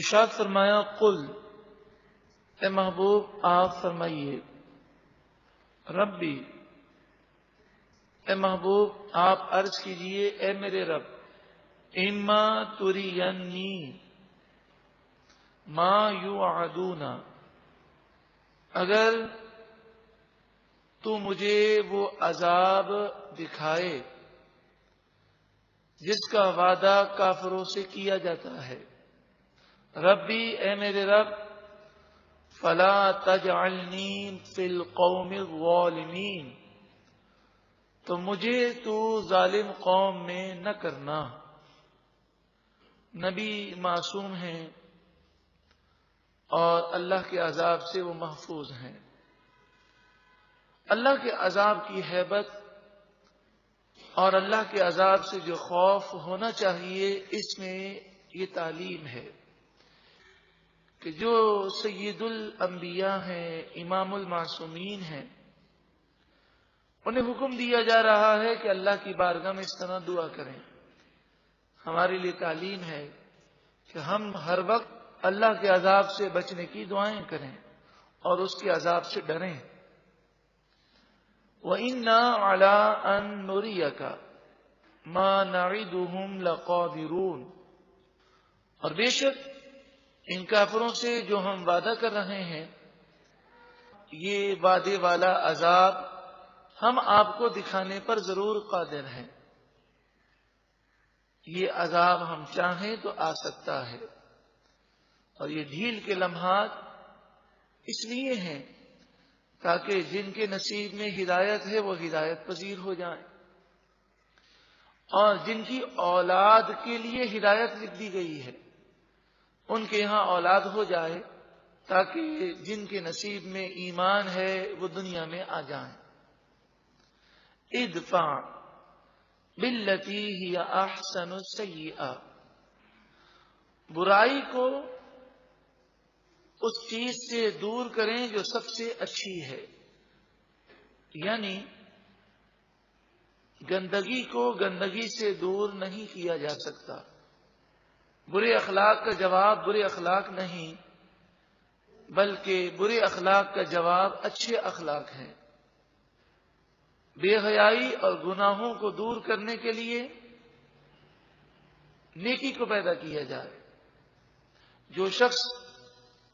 ارشاد فرمایا قل، اے محبوب آپ فرمائیے، ربی، اے محبوب آپ عرض کیجئے اے میرے رب، اما ترینی ما یوعدون، اگر تو مجھے وہ عذاب دکھائے جس کا وعدہ کافروں سے کیا جاتا ہے، ربی اے میرے رب، فلا تجعلنی فی القوم الظالمین، تو مجھے تو ظالم قوم میں نہ کرنا۔ نبی معصوم ہیں اور اللہ کے عذاب سے وہ محفوظ ہیں۔ اللہ کے عذاب کی ہیبت اور اللہ کے عذاب سے جو خوف ہونا چاہیے، اس میں یہ تعلیم ہے کہ جو سید الانبیاء ہیں، امام المعصومین ہیں، انہیں حکم دیا جا رہا ہے کہ اللہ کی بارگاہ میں اس طرح دعا کریں۔ ہمارے لیے تعلیم ہے کہ ہم ہر وقت اللہ کے عذاب سے بچنے کی دعائیں کریں اور اس کے عذاب سے ڈریں۔ وَإِنَّا عَلَىٰ أَن نُرِيَكَ مَا نَعِدُهُمْ لَقَادِرُونَ، اور بے شک ان کافروں سے جو ہم وعدہ کر رہے ہیں، یہ وعدے والا عذاب ہم آپ کو دکھانے پر ضرور قادر ہیں۔ یہ عذاب ہم چاہیں تو آ سکتا ہے، اور یہ ڈھیل کے لمحات اس لیے ہیں تاکہ جن کے نصیب میں ہدایت ہے وہ ہدایت پذیر ہو جائیں، اور جن کی اولاد کے لیے ہدایت لکھ دی گئی ہے ان کے یہاں اولاد ہو جائے، تاکہ جن کے نصیب میں ایمان ہے وہ دنیا میں آ جائیں۔ ادفع باللتی ہی احسن السیئہ، برائی کو اس چیز سے دور کریں جو سب سے اچھی ہے، یعنی گندگی کو گندگی سے دور نہیں کیا جا سکتا۔ برے اخلاق کا جواب برے اخلاق نہیں، بلکہ برے اخلاق کا جواب اچھے اخلاق ہیں۔ بے حیائی اور گناہوں کو دور کرنے کے لیے نیکی کو پیدا کیا جائے۔ جو شخص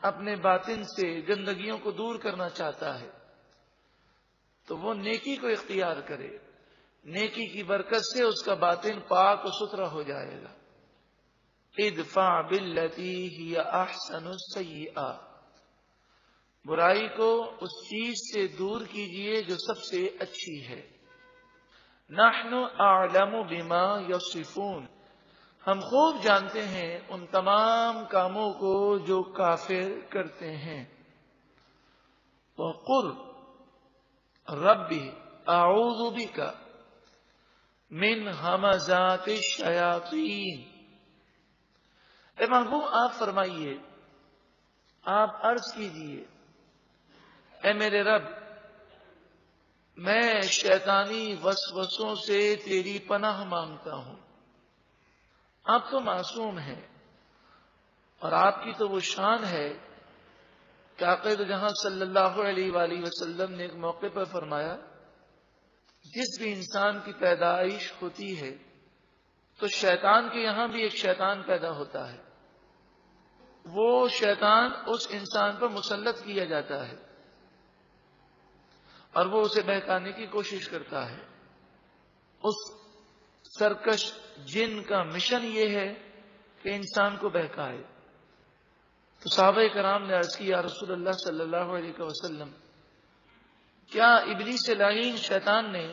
اپنے باطن سے گندگیوں کو دور کرنا چاہتا ہے تو وہ نیکی کو اختیار کرے، نیکی کی برکت سے اس کا باطن پاک و ستھرا ہو جائے گا۔ ادفع باللتی ہی احسن السیئہ، برائی کو اس چیز سے دور کیجئے جو سب سے اچھی ہے۔ نحن اعلم بما یصفون، ہم خوب جانتے ہیں ان تمام کاموں کو جو کافر کرتے ہیں۔ وقل ربی اعوذ بک من ہمزات الشیاطین، اے محبوب آپ فرمائیے، آپ عرض کیجئے اے میرے رب، میں شیطانی وسوسوں سے تیری پناہ مانگتا ہوں۔ آپ تو معصوم ہیں اور آپ کی تو وہ شان ہے کہ آقا دو جہاں صلی اللہ علیہ وآلہ وسلم نے ایک موقع پر فرمایا، جس بھی انسان کی پیدائش ہوتی ہے تو شیطان کے یہاں بھی ایک شیطان پیدا ہوتا ہے، وہ شیطان اس انسان پر مسلط کیا جاتا ہے اور وہ اسے بہکانے کی کوشش کرتا ہے۔ اس سرکش جن کا مشن یہ ہے کہ انسان کو بہکائے۔ تو صحابہ کرام نے عرض کی، یا رسول اللہ صلی اللہ علیہ وسلم، کیا ابلیس لعین شیطان نے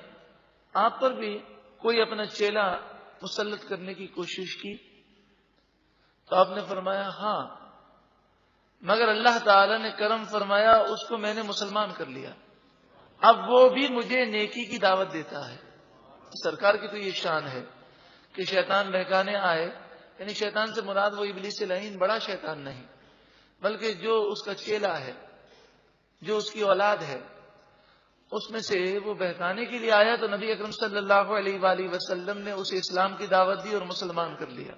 آپ پر بھی کوئی اپنا چیلا مسلط کرنے کی کوشش کی؟ تو آپ نے فرمایا ہاں، مگر اللہ تعالی نے کرم فرمایا، اس کو میں نے مسلمان کر لیا، اب وہ بھی مجھے نیکی کی دعوت دیتا ہے۔ سرکار کی تو یہ شان ہے کہ شیطان بہکانے آئے، یعنی شیطان سے مراد وہ ابلیس لعین بڑا شیطان نہیں، بلکہ جو اس کا چیلا ہے، جو اس کی اولاد ہے، اس میں سے وہ بہکانے کے لیے آیا تو نبی اکرم صلی اللہ علیہ وآلہ وسلم نے اسے اسلام کی دعوت دی اور مسلمان کر لیا۔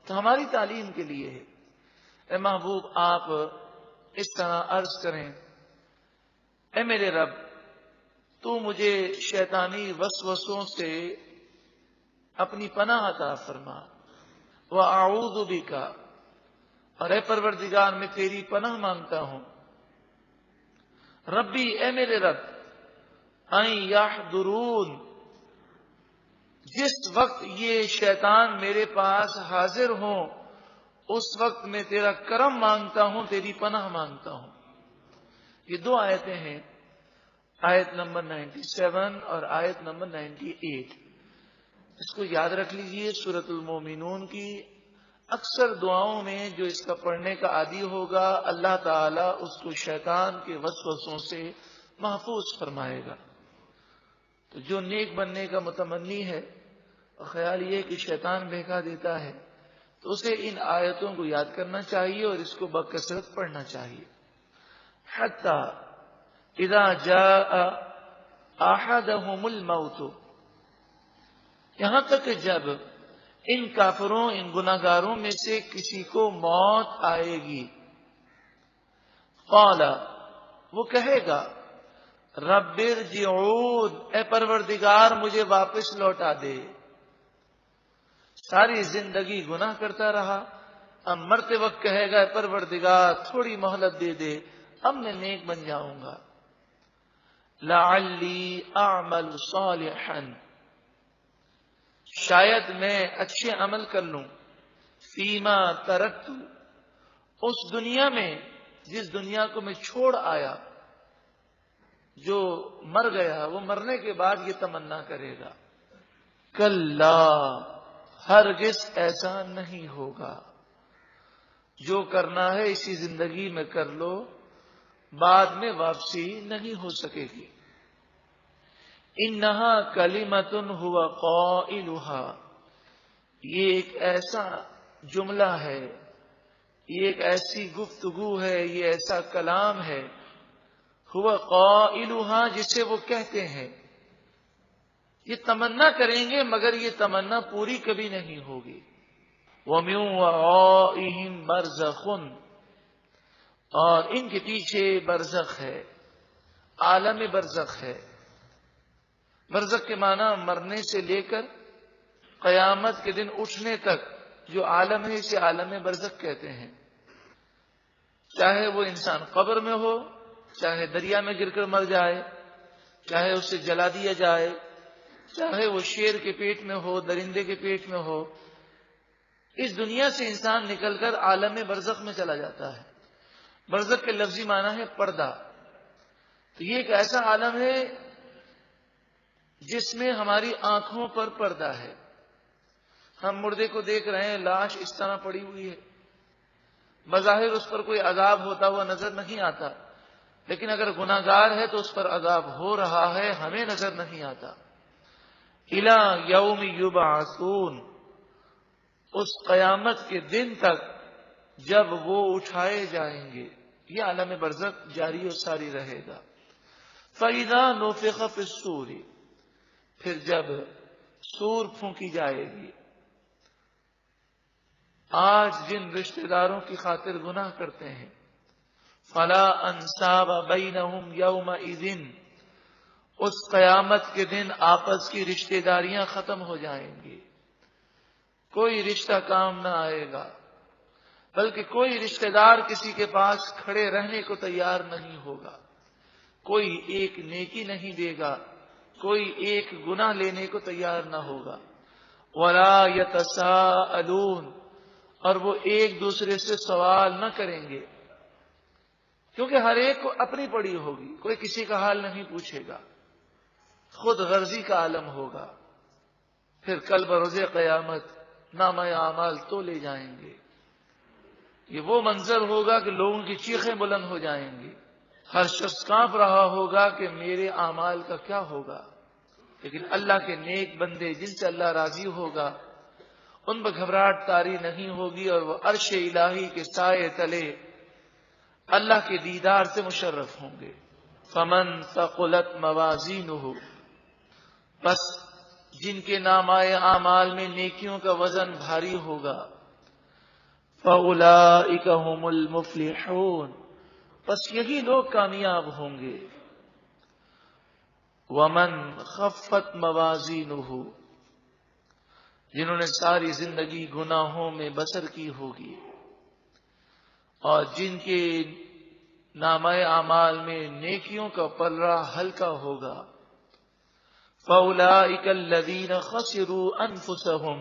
تو ہماری تعلیم کے لیے ہے اے محبوب آپ اس طرح عرض کریں، اے میرے رب تو مجھے شیطانی وسوسوں سے اپنی پناہ عطا فرما، وَأَعُوذُ بِكَ، اور اے پروردگار میں تیری پناہ مانگتا ہوں، ربی اے میرے رب، ان یحضرون، جس وقت یہ شیطان میرے پاس حاضر ہوں اس وقت میں تیرا کرم مانگتا ہوں، تیری پناہ مانگتا ہوں۔ یہ دو آیتیں ہیں، آیت نمبر 97 اور آیت نمبر 98۔ اس کو یاد رکھ لیجئے، سورۃ المومنون کی اکثر دعاؤں میں جو اس کا پڑھنے کا عادی ہوگا اللہ تعالیٰ اس کو شیطان کے وسوسوں سے محفوظ فرمائے گا۔ تو جو نیک بننے کا متمنی ہے اور خیال یہ کہ شیطان بہکا دیتا ہے تو اسے ان آیتوں کو یاد کرنا چاہیے اور اس کو بکثرت پڑھنا چاہیے۔ حتی اذا جاء احدهم الموت، یہاں تک کہ جب ان کافروں، ان گناہگاروں میں سے کسی کو موت آئے گی، قال، وہ کہے گا، رب ارجعون، اے پروردگار مجھے واپس لوٹا دے۔ ساری زندگی گناہ کرتا رہا، اب مرتے وقت کہے گا، اے پروردگار تھوڑی مہلت دے دے، اب میں نیک بن جاؤں گا۔ لعلی اعمل صالحا، شاید میں اچھے عمل کر لوں، فیما ترکت، اس دنیا میں جس دنیا کو میں چھوڑ آیا۔ جو مر گیا وہ مرنے کے بعد یہ تمنا کرے گا، کلا، ہرگز ایسا نہیں ہوگا، جو کرنا ہے اسی زندگی میں کر لو، بعد میں واپسی نہیں ہو سکے گی۔ انہا کلمۃ هو قائلها، یہ ایک ایسا جملہ ہے، یہ ایک ایسی گفتگو ہے، یہ ایسا کلام ہے، هو قائلها، جسے وہ کہتے ہیں۔ یہ تمنا کریں گے مگر یہ تمنا پوری کبھی نہیں ہوگی۔ وَمِن وَرَائِهِم بَرْزَخٌ، اور ان کے پیچھے برزخ ہے، عالم برزخ ہے۔ برزخ کے معنی مرنے سے لے کر قیامت کے دن اٹھنے تک جو عالم ہے اسے عالم برزخ کہتے ہیں۔ چاہے وہ انسان قبر میں ہو، چاہے دریا میں گر کر مر جائے، چاہے اسے جلا دیا جائے، چاہے وہ شیر کے پیٹ میں ہو، درندے کے پیٹ میں ہو، اس دنیا سے انسان نکل کر عالم برزخ میں چلا جاتا ہے۔ برزخ کے لفظی معنی ہے پردہ۔ تو یہ ایک ایسا عالم ہے جس میں ہماری آنکھوں پر پردہ ہے۔ ہم مردے کو دیکھ رہے ہیں، لاش اس طرح پڑی ہوئی ہے، بظاہر اس پر کوئی عذاب ہوتا ہوا نظر نہیں آتا، لیکن اگر گناہگار ہے تو اس پر عذاب ہو رہا ہے، ہمیں نظر نہیں آتا۔ الی یوم یبعثون، اس قیامت کے دن تک جب وہ اٹھائے جائیں گے، یہ عالم برزخ جاری و ساری رہے گا۔ فَإِذَا نُفِخَ فِي الصُّورِ، پھر جب سور پھونکی جائے گی۔ آج جن رشتہ داروں کی خاطر گناہ کرتے ہیں، فَلَا أَنْسَابَ بَيْنَهُمْ يَوْمَئِذٍ، اس قیامت کے دن آپس کی رشتہ داریاں ختم ہو جائیں گی، کوئی رشتہ کام نہ آئے گا، بلکہ کوئی رشتہ دار کسی کے پاس کھڑے رہنے کو تیار نہیں ہوگا، کوئی ایک نیکی نہیں دے گا، کوئی ایک گناہ لینے کو تیار نہ ہوگا۔ وَلَا يَتَسَاءَلُونَ، اور وہ ایک دوسرے سے سوال نہ کریں گے، کیونکہ ہر ایک کو اپنی پڑی ہوگی، کوئی کسی کا حال نہیں پوچھے گا، خود غرضی کا عالم ہوگا۔ پھر کل بروز قیامت نامہ اعمال تو لے جائیں گے، یہ وہ منظر ہوگا کہ لوگوں کی چیخیں بلند ہو جائیں گی، ہر شخص کانپ رہا ہوگا کہ میرے اعمال کا کیا ہوگا۔ لیکن اللہ کے نیک بندے جن سے اللہ راضی ہوگا ان پر گھبراہٹ طاری نہیں ہوگی، اور وہ عرش الہی کے سائے تلے اللہ کے دیدار سے مشرف ہوں گے۔ فمن ثقلت موازینہ، بس جن کے نامہ اعمال میں نیکیوں کا وزن بھاری ہوگا، فَأُولَئِكَ هُمُ الْمُفْلِحُونَ، بس یہی لوگ کامیاب ہوں گے. وَمَنْ خَفَّتْ مَوَازِينُهُ، جنہوں نے ساری زندگی گناہوں میں بسر کی ہوگی اور جن کے نامہ اعمال میں نیکیوں کا پلڑا ہلکا ہوگا. فَأُولَئِكَ الَّذِينَ خَسِرُوا أَنفُسَهُمْ،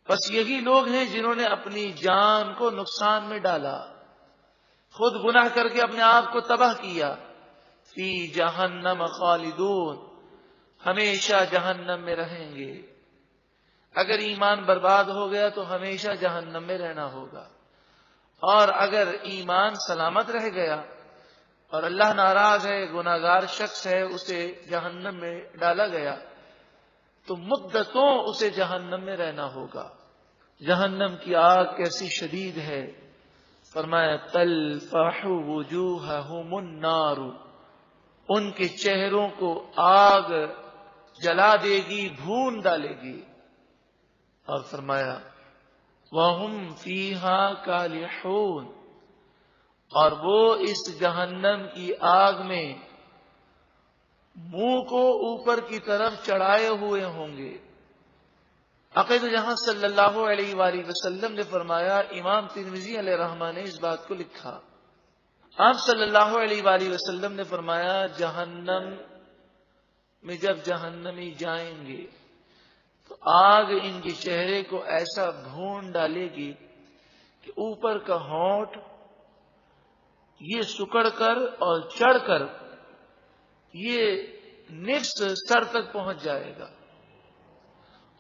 بس یہی لوگ ہیں جنہوں نے اپنی جان کو نقصان میں ڈالا، خود گناہ کر کے اپنے آپ کو تباہ کیا. فی جہنم خالدون، ہمیشہ جہنم میں رہیں گے. اگر ایمان برباد ہو گیا تو ہمیشہ جہنم میں رہنا ہوگا، اور اگر ایمان سلامت رہ گیا اور اللہ ناراض ہے، گناہگار شخص ہے، اسے جہنم میں ڈالا گیا تو مدتوں اسے جہنم میں رہنا ہوگا. جہنم کی آگ کیسی شدید ہے، فرمایا تلفح وجوہہم النار، ان کے چہروں کو آگ جلا دے گی، بھون ڈالے گی. اور فرمایا وَهُمْ فِيهَا كَالِحُونَ، اور وہ اس جہنم کی آگ میں منہ کو اوپر کی طرف چڑھائے ہوئے ہوں گے. عقید جہاں صلی اللہ علیہ وآلہ وسلم نے فرمایا، امام ترمذی علیہ رحمہ نے اس بات کو لکھا، آپ صلی اللہ علیہ وآلہ وسلم نے فرمایا جہنم میں جب جہنمی جائیں گے تو آگ ان کے چہرے کو ایسا بھون ڈالے گی کہ اوپر کا ہونٹ یہ سکڑ کر اور چڑھ کر یہ نصف سر تک پہنچ جائے گا،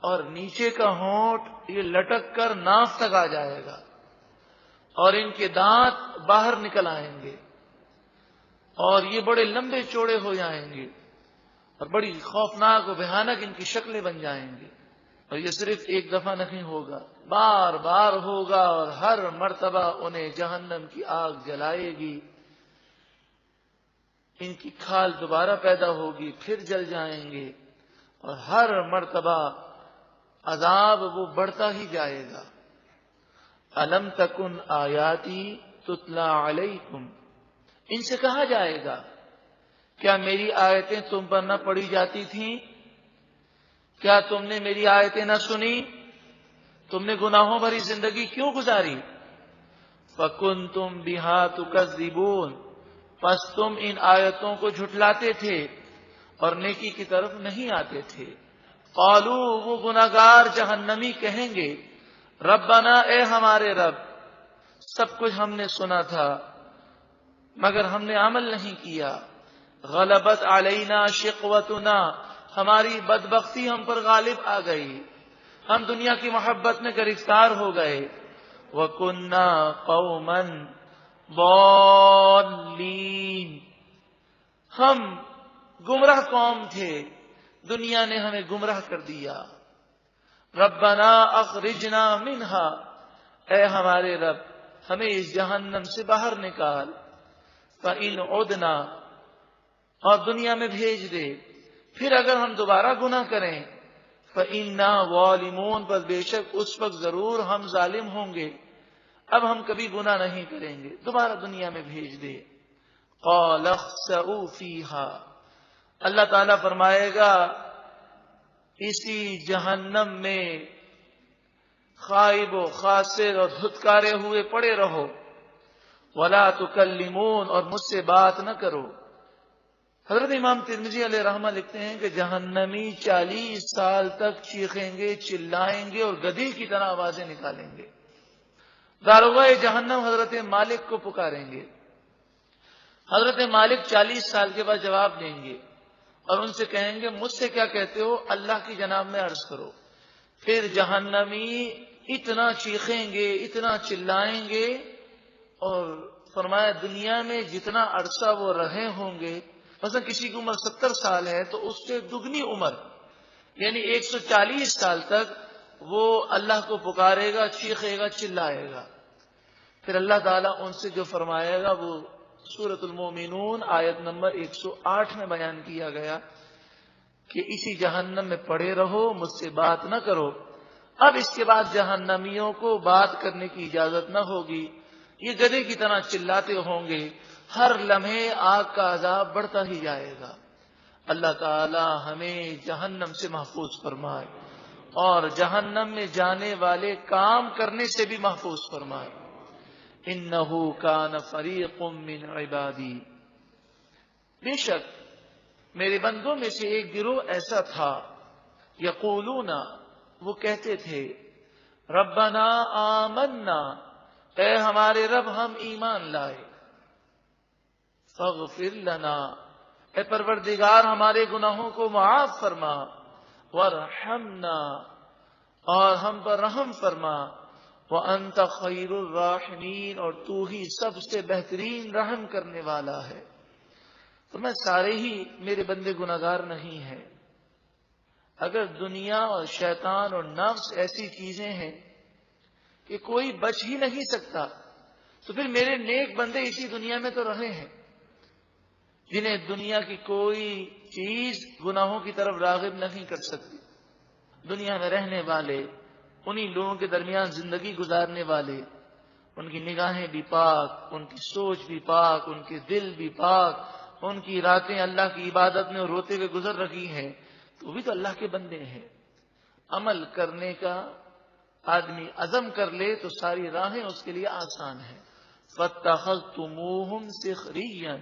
اور نیچے کا ہونٹ یہ لٹک کر ناف تک آ جائے گا، اور ان کے دانت باہر نکل آئیں گے، اور یہ بڑے لمبے چوڑے ہو جائیں گے، اور بڑی خوفناک و بھیانک ان کی شکلیں بن جائیں گے. اور یہ صرف ایک دفعہ نہیں ہوگا، بار بار ہوگا، اور ہر مرتبہ انہیں جہنم کی آگ جلائے گی. ان کی کھال دوبارہ پیدا ہوگی، پھر جل جائیں گے، اور ہر مرتبہ عذاب وہ بڑھتا ہی جائے گا. الم تکن آیاتی تتلا علیکم، ان سے کہا جائے گا کیا میری آیتیں تم پر نہ پڑھی جاتی تھیں؟ کیا تم نے میری آیتیں نہ سنی؟ تم نے گناہوں بھری زندگی کیوں گزاری؟ فکنتم بہا تکذبون، پس تم ان آیتوں کو جھٹلاتے تھے اور نیکی کی طرف نہیں آتے تھے. قالو، وہ گناہگار جہنمی کہیں گے، ربنا، اے ہمارے رب، سب کچھ ہم نے سنا تھا مگر ہم نے عمل نہیں کیا. غلبت علینا شقوتنا، ہماری بدبختی ہم پر غالب آ گئی، ہم دنیا کی محبت میں گرفتار ہو گئے. وَكُنَّا قَوْمًا ضَالِّينَ، ہم گمراہ قوم تھے، دنیا نے ہمیں گمراہ کر دیا. ربنا اخرجنا منہا، اے ہمارے رب ہمیں اس جہنم سے باہر نکال. فَإِنْ عُدْنَا، اور دنیا میں بھیج دے، پھر اگر ہم دوبارہ گناہ کریں فَإِنَّا ظَالِمُونَ، پر بے شک اس وقت ضرور ہم ظالم ہوں گے، اب ہم کبھی گناہ نہیں کریں گے، دوبارہ دنیا میں بھیج دے. قَالَ اخْسَئُوا فِيهَا، اللہ تعالیٰ فرمائے گا اسی جہنم میں خائب و خاسر اور دھتکارے ہوئے پڑے رہو. وَلَا تُكَلِّمُونَ، اور مجھ سے بات نہ کرو. حضرت امام ترمذی علیہ رحمہ لکھتے ہیں کہ جہنمی 40 سال تک چیخیں گے، چلائیں گے اور گدھی کی طرح آوازیں نکالیں گے. داروغہ جہنم حضرت مالک کو پکاریں گے. حضرت مالک 40 سال کے بعد جواب دیں گے اور ان سے کہیں گے مجھ سے کیا کہتے ہو، اللہ کی جناب میں عرض کرو. پھر جہنمی اتنا چیخیں گے، اتنا چلائیں گے، اور فرمایا دنیا میں جتنا عرصہ وہ رہے ہوں گے، مثلا کسی کی عمر 70 سال ہے تو اس سے دگنی عمر یعنی 140 سال تک وہ اللہ کو پکارے گا، چیخے گا، چلائے گا. پھر اللہ تعالیٰ ان سے جو فرمائے گا وہ سورۃ المومنون آیت نمبر 108 میں بیان کیا گیا کہ اسی جہنم میں پڑے رہو، مجھ سے بات نہ کرو. اب اس کے بعد جہنمیوں کو بات کرنے کی اجازت نہ ہوگی، یہ گدھے کی طرح چلاتے ہوں گے، ہر لمحے آگ کا عذاب بڑھتا ہی جائے گا۔ اللہ تعالی ہمیں جہنم سے محفوظ فرمائے اور جہنم میں جانے والے کام کرنے سے بھی محفوظ فرمائے۔ انہ کان فریق من عبادی، بے شک میرے بندوں میں سے ایک گروہ ایسا تھا، یقولون، وہ کہتے تھے، ربنا آمنا، اے ہمارے رب ہم ایمان لائے، فاغفر لنا، اے پروردگار ہمارے گناہوں کو معاف فرما، وارحمنا، اور ہم پر رحم فرما، وانت خیر الراحمین، اور تو ہی سب سے بہترین رحم کرنے والا ہے۔ تو میں سارے ہی میرے بندے گناہگار نہیں ہیں۔ اگر دنیا اور شیطان اور نفس ایسی چیزیں ہیں کہ کوئی بچ ہی نہیں سکتا، تو پھر میرے نیک بندے اسی دنیا میں تو رہے ہیں، جنہیں دنیا کی کوئی چیز گناہوں کی طرف راغب نہیں کر سکتی۔ دنیا میں رہنے والے، انہی لوگوں کے درمیان زندگی گزارنے والے، ان کی نگاہیں بھی پاک، ان کی سوچ بھی پاک، ان کے دل بھی پاک، ان کی راتیں اللہ کی عبادت میں روتے ہوئے گزر رہی ہیں، تو بھی تو اللہ کے بندے ہیں۔ عمل کرنے کا آدمی عزم کر لے تو ساری راہیں اس کے لیے آسان ہیں۔ فَاتَّخَذْتُمُوهُمْ سِخْرِيًّا،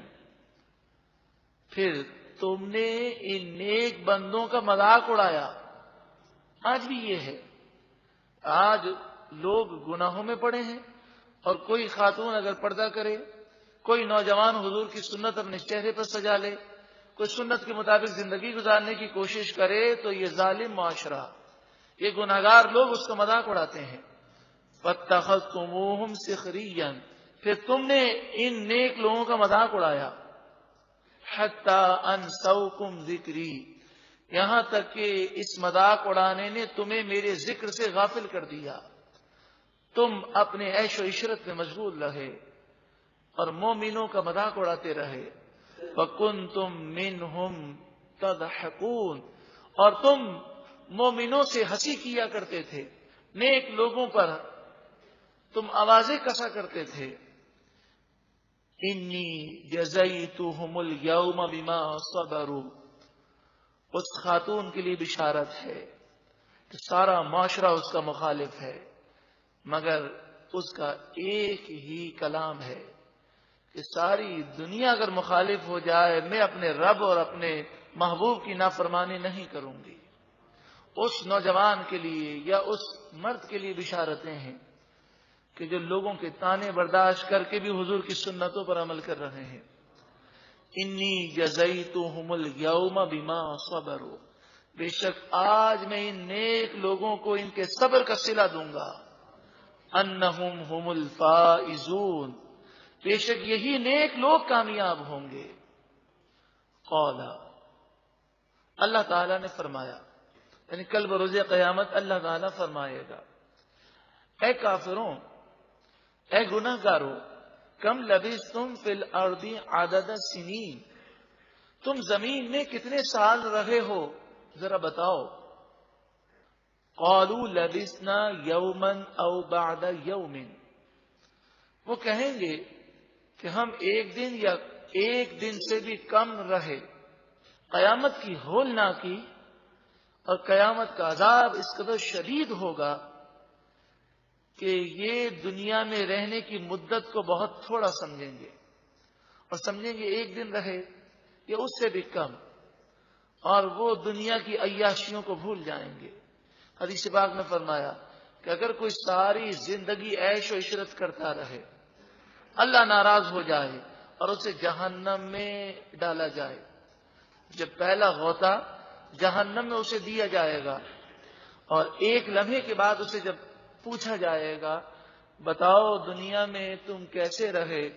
پھر تم نے ان نیک بندوں کا مذاق اڑایا۔ آج بھی یہ ہے، آج لوگ گناہوں میں پڑے ہیں، اور کوئی خاتون اگر پردہ کرے، کوئی نوجوان حضور کی سنت اپنے چہرے پر سجا لے، کوئی سنت کے مطابق زندگی گزارنے کی کوشش کرے، تو یہ ظالم معاشرہ، یہ گناہگار لوگ اس کا مذاق اڑاتے ہیں۔ فَاتَّخَذْتُمُوهُمْ سِخْرِيًّا، پھر تم نے ان نیک لوگوں کا مذاق اڑایا۔ حَتَّى أَنسَوْكُمْ ذِكْرِي، یہاں تک کہ اس مذاق اڑانے نے تمہیں میرے ذکر سے غافل کر دیا، تم اپنے عیش و عشرت میں مشغول رہے اور مومنوں کا مذاق اڑاتے رہے۔ وَكُنْتُمْ مِنْهُمْ تَضْحَكُونَ، اور تم مومنوں سے ہنسی کیا کرتے تھے، نیک لوگوں پر تم آوازیں کسا کرتے تھے۔ انی جزیتہم اليوم بما صبروا، اس خاتون کے لیے بشارت ہے کہ سارا معاشرہ اس کا مخالف ہے، مگر اس کا ایک ہی کلام ہے کہ ساری دنیا اگر مخالف ہو جائے، میں اپنے رب اور اپنے محبوب کی نافرمانی نہیں کروں گی۔ اس نوجوان کے لیے یا اس مرد کے لیے بشارتیں ہیں کہ جو لوگوں کے طعنے برداشت کر کے بھی حضور کی سنتوں پر عمل کر رہے ہیں۔ انی جزیتہم اليوم بما صبروا، بے شک آج میں ان نیک لوگوں کو ان کے صبر کا صلہ دوں گا۔ انہم ہم الفائزون، بے شک یہی نیک لوگ کامیاب ہوں گے۔ قال، اللہ تعالیٰ نے فرمایا، یعنی کل بروز قیامت اللہ تعالیٰ فرمائے گا، اے کافروں، اے گناہ گارو، کم لبثتم فی الارض عدد سنین، تم زمین میں کتنے سال رہے ہو ذرا بتاؤ۔ قالوا لبثنا یوما او بعد یوم، وہ کہیں گے کہ ہم ایک دن یا ایک دن سے بھی کم رہے۔ قیامت کی ہولناکی اور قیامت کا عذاب اس قدر شدید ہوگا کہ یہ دنیا میں رہنے کی مدت کو بہت تھوڑا سمجھیں گے، اور سمجھیں گے ایک دن رہے یا اس سے بھی کم، اور وہ دنیا کی عیاشیوں کو بھول جائیں گے۔ حدیث پاک میں فرمایا کہ اگر کوئی ساری زندگی عیش و عشرت کرتا رہے، اللہ ناراض ہو جائے اور اسے جہنم میں ڈالا جائے، جب پہلا غوطہ جہنم میں اسے دیا جائے گا اور ایک لمحے کے بعد اسے جب پوچھا جائے گا بتاؤ دنیا میں تم کیسے رہے،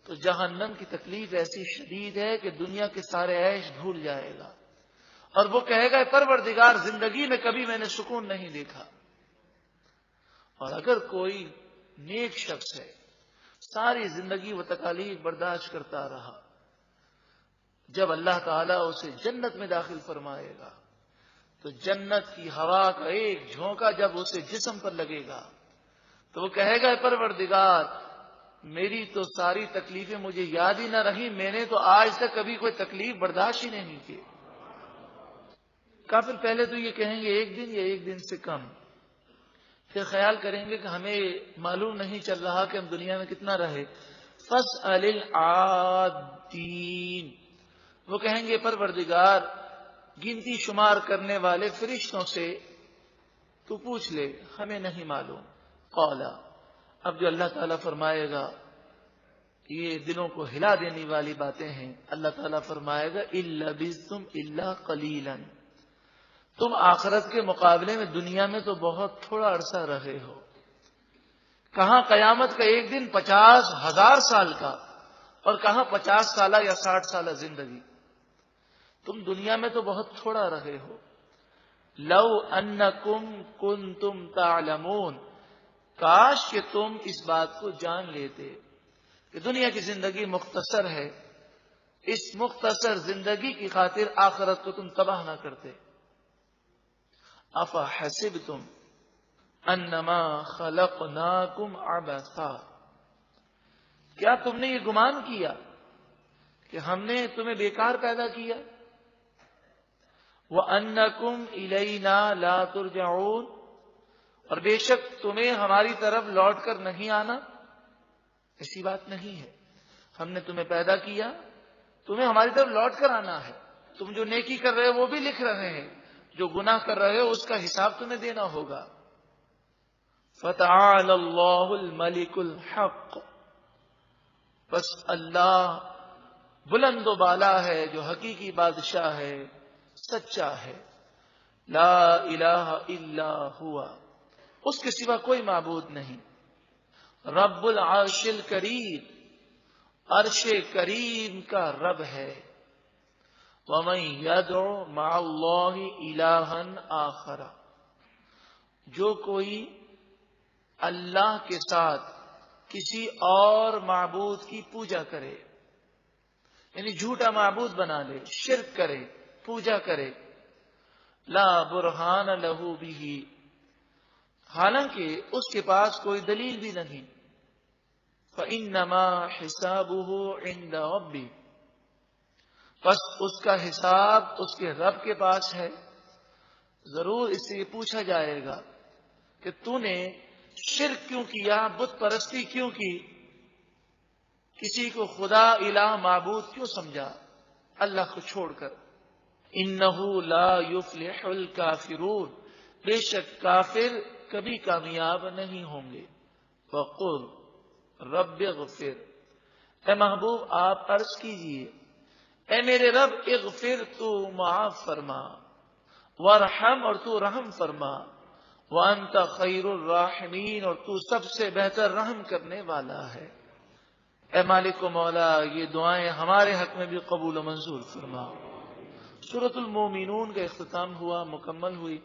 تو جہنم کی تکلیف ایسی شدید ہے کہ دنیا کے سارے عیش بھول جائے گا، اور وہ کہے گا پروردگار زندگی میں کبھی میں نے سکون نہیں دیکھا۔ اور اگر کوئی نیک شخص ہے، ساری زندگی وہ تکالیف برداشت کرتا رہا، جب اللہ تعالیٰ اسے جنت میں داخل فرمائے گا تو جنت کی ہوا کا ایک جھونکا جب اسے جسم پر لگے گا تو وہ کہے گا پروردگار میری تو ساری تکلیفیں مجھے یاد ہی نہ رہی، میں نے تو آج تک کبھی کوئی تکلیف برداشت ہی نہیں کی۔ کافر پہلے تو یہ کہیں گے ایک دن یا ایک دن سے کم، پھر خیال کریں گے کہ ہمیں معلوم نہیں چل رہا کہ ہم دنیا میں کتنا رہے۔ فاسأل العادین، وہ کہیں گے پروردگار گنتی شمار کرنے والے فرشتوں سے تو پوچھ لے، ہمیں نہیں معلوم۔ قولا، اب جو اللہ تعالیٰ فرمائے گا یہ دلوں کو ہلا دینے والی باتیں ہیں۔ اللہ تعالیٰ فرمائے گا اِلَّا بِثْتُمْ إِلَّا قَلِيلًا، تم آخرت کے مقابلے میں دنیا میں تو بہت تھوڑا عرصہ رہے ہو۔ کہاں قیامت کا ایک دن 50,000 سال کا، اور کہاں 50 سالہ یا 60 سالہ زندگی۔ تم دنیا میں تو بہت تھوڑا رہے ہو۔ لو انکم کنتم تعلمون، کاش کہ تم اس بات کو جان لیتے کہ دنیا کی زندگی مختصر ہے، اس مختصر زندگی کی خاطر آخرت کو تم تباہ نہ کرتے۔ افحسبتم انما خلقناکم عبثا، کیا تم نے یہ گمان کیا کہ ہم نے تمہیں بیکار پیدا کیا؟ وَأَنَّكُمْ إِلَيْنَا لَا تُرْجَعُونَ، اور بے شک تمہیں ہماری طرف لوٹ کر نہیں آنا۔ ایسی بات نہیں ہے، ہم نے تمہیں پیدا کیا، تمہیں ہماری طرف لوٹ کر آنا ہے۔ تم جو نیکی کر رہے ہو وہ بھی لکھ رہے ہیں، جو گناہ کر رہے ہو اس کا حساب تمہیں دینا ہوگا۔ فَتَعَالَى اللَّهُ الْمَلِكُ الْحَقُّ، بس اللہ بلند و بالا ہے جو حقیقی بادشاہ ہے، سچا ہے۔ لا الہ الا ہوا، اس کے سوا کوئی معبود نہیں۔ رب العرش الکریم، عرش کریم کا رب ہے۔ وَمَن يَدْعُ مَعَ اللَّهِ إِلَٰهًا آخَرَ، جو کوئی اللہ کے ساتھ کسی اور معبود کی پوجا کرے، یعنی جھوٹا معبود بنا لے، شرک کرے، پوجا کرے، لا برہان لہ بہ، حالانکہ اس کے پاس کوئی دلیل بھی نہیں، فإنما حسابہ عند ربہ، بس اس کا حساب اس کے رب کے پاس ہے۔ ضرور اس سے یہ پوچھا جائے گا کہ تو نے شرک کیوں کیا، بت پرستی کیوں کی، کسی کو خدا الہ معبود کیوں سمجھا اللہ کو چھوڑ کر۔ انہ لا یفلح الکافرون، بے شک کافر کبھی کامیاب نہیں ہوں گے۔ وقل رب اغفر، اے محبوب آپ عرض کیجئے اے میرے رب اغفر، تو معاف فرما، وارحم، اور تو رحم فرما، وانت خیر الراحمین، اور تو سب سے بہتر رحم کرنے والا ہے۔ اے مالک و مولا یہ دعائیں ہمارے حق میں بھی قبول و منظور فرما۔ سورۃ المومنون کا اختتام ہوا، مکمل ہوئی۔